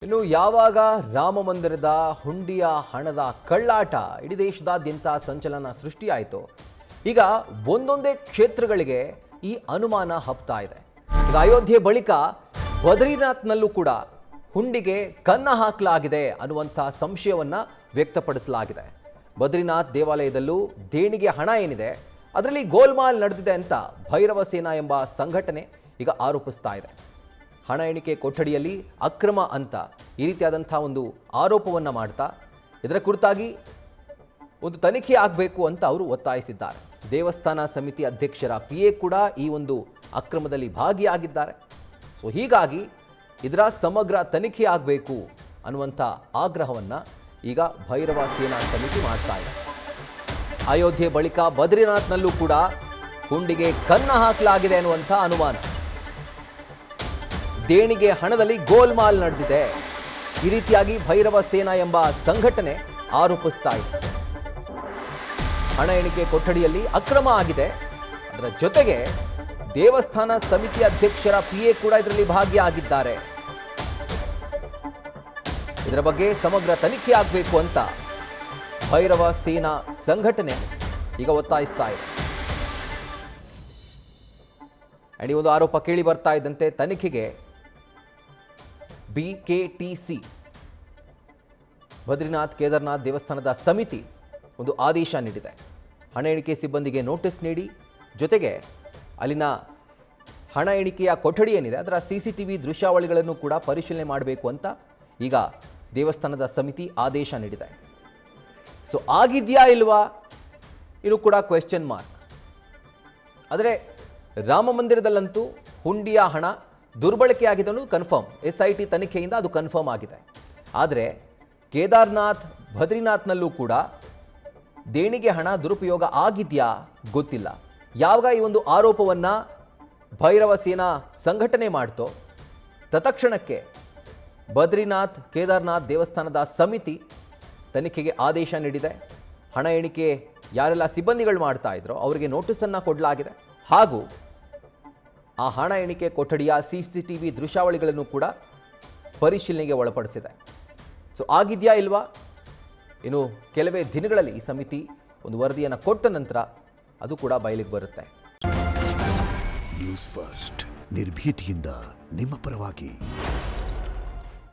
ಇನ್ನು ಯಾವಾಗ ರಾಮ ಮಂದಿರದ ಹುಂಡಿಯ ಹಣದ ಕಳ್ಳಾಟ ಇಡೀ ದೇಶದಾದ್ಯಂತ ಸಂಚಲನ ಸೃಷ್ಟಿಯಾಯಿತು, ಈಗ ಒಂದೊಂದೇ ಕ್ಷೇತ್ರಗಳಿಗೆ ಈ ಅನುಮಾನ ಹಬ್ತಾ ಇದೆ. ಈಗ ಅಯೋಧ್ಯೆ ಬಳಿಕ ಬದ್ರಿನಾಥ್ನಲ್ಲೂ ಕೂಡ ಹುಂಡಿಗೆ ಕನ್ನ ಹಾಕಲಾಗಿದೆ ಅನ್ನುವಂಥ ಸಂಶಯವನ್ನ ವ್ಯಕ್ತಪಡಿಸಲಾಗಿದೆ. ಬದ್ರಿನಾಥ್ ದೇವಾಲಯದಲ್ಲೂ ದೇಣಿಗೆ ಹಣ ಏನಿದೆ ಅದರಲ್ಲಿ ಗೋಲ್ಮಾಲ್ ನಡೆದಿದೆ ಅಂತ ಭೈರವ ಸೇನಾ ಎಂಬ ಸಂಘಟನೆ ಈಗ ಆರೋಪಿಸ್ತಾ ಇದೆ. ಹಣ ಎಣಿಕೆ ಕೊಠಡಿಯಲ್ಲಿ ಅಕ್ರಮ ಅಂತ ಈ ರೀತಿಯಾದಂಥ ಒಂದು ಆರೋಪವನ್ನು ಮಾಡ್ತಾ ಇದರ ಕುರಿತಾಗಿ ಒಂದು ತನಿಖೆ ಆಗಬೇಕು ಅಂತ ಅವರು ಒತ್ತಾಯಿಸಿದ್ದಾರೆ. ದೇವಸ್ಥಾನ ಸಮಿತಿ ಅಧ್ಯಕ್ಷರ PA ಕೂಡ ಈ ಒಂದು ಅಕ್ರಮದಲ್ಲಿ ಭಾಗಿಯಾಗಿದ್ದಾರೆ. ಸೊ ಹೀಗಾಗಿ ಇದರ ಸಮಗ್ರ ತನಿಖೆ ಆಗಬೇಕು ಅನ್ನುವಂಥ ಆಗ್ರಹವನ್ನು ಈಗ ಭೈರವ ಸೇನಾ ಸಮಿತಿ ಮಾಡ್ತಾ ಇದೆ. ಅಯೋಧ್ಯೆ ಬಳಿಕ ಬದ್ರಿನಾಥ್ನಲ್ಲೂ ಕೂಡ ಹುಂಡಿಗೆ ಕನ್ನ ಹಾಕಲಾಗಿದೆ ಅನ್ನುವಂಥ ಅನುಮಾನ. ದೇಣಿಗೆ ಹಣದಲ್ಲಿ ಗೋಲ್ಮಾಲ್ ನಡೆದಿದೆ, ಈ ರೀತಿಯಾಗಿ ಭೈರವ ಸೇನಾ ಎಂಬ ಸಂಘಟನೆ ಆರೋಪಿಸ್ತಾ ಇದೆ. ಹಣ ಎಣಿಕೆ ಕೊಠಡಿಯಲ್ಲಿ ಅಕ್ರಮ ಆಗಿದೆ, ಅದರ ಜೊತೆಗೆ ದೇವಸ್ಥಾನ ಸಮಿತಿ ಅಧ್ಯಕ್ಷರ PA ಕೂಡ ಇದರಲ್ಲಿ ಭಾಗಿಯಾಗಿದ್ದಾರೆ. ಇದರ ಬಗ್ಗೆ ಸಮಗ್ರ ತನಿಖೆ ಆಗಬೇಕು ಅಂತ ಭೈರವ ಸೇನಾ ಸಂಘಟನೆ ಈಗ ಒತ್ತಾಯಿಸ್ತಾ ಇದೆ. ಈ ಒಂದು ಆರೋಪ ಕೇಳಿ ಬರ್ತಾ ಇದ್ದಂತೆ ತನಿಖೆಗೆ BKTC ಬದ್ರಿನಾಥ್ ಕೇದಾರ್ನಾಥ್ ದೇವಸ್ಥಾನದ ಸಮಿತಿ ಒಂದು ಆದೇಶ ನೀಡಿದೆ. ಹಣ ಎಣಿಕೆ ಸಿಬ್ಬಂದಿಗೆ ನೋಟಿಸ್ ನೀಡಿ, ಜೊತೆಗೆ ಅಲ್ಲಿನ ಹಣ ಎಣಿಕೆಯ ಕೊಠಡಿ ಏನಿದೆ ಅದರ CCTV ದೃಶ್ಯಾವಳಿಗಳನ್ನು ಕೂಡ ಪರಿಶೀಲನೆ ಮಾಡಬೇಕು ಅಂತ ಈಗ ದೇವಸ್ಥಾನದ ಸಮಿತಿ ಆದೇಶ ನೀಡಿದೆ. ಸೊ ಆಗಿದೆಯಾ ಇಲ್ವಾ ಇದು ಕೂಡ ಕ್ವೆಶ್ಚನ್ ಮಾರ್ಕ್. ಆದರೆ ರಾಮ ಮಂದಿರದಲ್ಲಂತೂ ಹುಂಡಿಯ ಹಣ ದುರ್ಬಳಕೆ ಆಗಿದೆ ಅನ್ನೋದು ಕನ್ಫರ್ಮ್. SIT ತನಿಖೆಯಿಂದ ಅದು ಕನ್ಫರ್ಮ್ ಆಗಿದೆ. ಆದರೆ ಕೇದಾರ್ನಾಥ್ ಬದ್ರಿನಾಥ್ನಲ್ಲೂ ಕೂಡ ದೇಣಿಗೆ ಹಣ ದುರುಪಯೋಗ ಆಗಿದೆಯಾ ಗೊತ್ತಿಲ್ಲ. ಯಾವಾಗ ಈ ಒಂದು ಆರೋಪವನ್ನು ಭೈರವ ಸೇನಾ ಸಂಘಟನೆ ಮಾಡ್ತೋ ತತ್ಕ್ಷಣಕ್ಕೆ ಬದ್ರಿನಾಥ್ ಕೇದಾರ್ನಾಥ್ ದೇವಸ್ಥಾನದ ಸಮಿತಿ ತನಿಖೆಗೆ ಆದೇಶ ನೀಡಿದೆ. ಹಣ ಎಣಿಕೆ ಯಾರೆಲ್ಲ ಸಿಬ್ಬಂದಿಗಳು ಮಾಡ್ತಾ ಇದ್ರೋ ಅವರಿಗೆ ನೋಟಿಸನ್ನು ಕೊಡಲಾಗಿದೆ. ಹಾಗೂ ಆ ಹಣ ಎಣಿಕೆ ಕೊಠಡಿಯ CCTV ದೃಶ್ಯಾವಳಿಗಳನ್ನು ಕೂಡ ಪರಿಶೀಲನೆಗೆ ಒಳಪಡಿಸಿದೆ. ಸೊ ಆಗಿದೆಯಾ ಇಲ್ವಾ ಇನ್ನು ಕೆಲವೇ ದಿನಗಳಲ್ಲಿ ಈ ಸಮಿತಿ ಒಂದು ವರದಿಯನ್ನು ಕೊಟ್ಟ ನಂತರ ಅದು ಕೂಡ ಬಯಲಿಗೆ ಬರುತ್ತೆ. ನ್ಯೂಸ್ ಫಸ್ಟ್ ನಿರ್ಭೀತಿಯಿಂದ ನಿಮ್ಮ ಪರವಾಗಿ.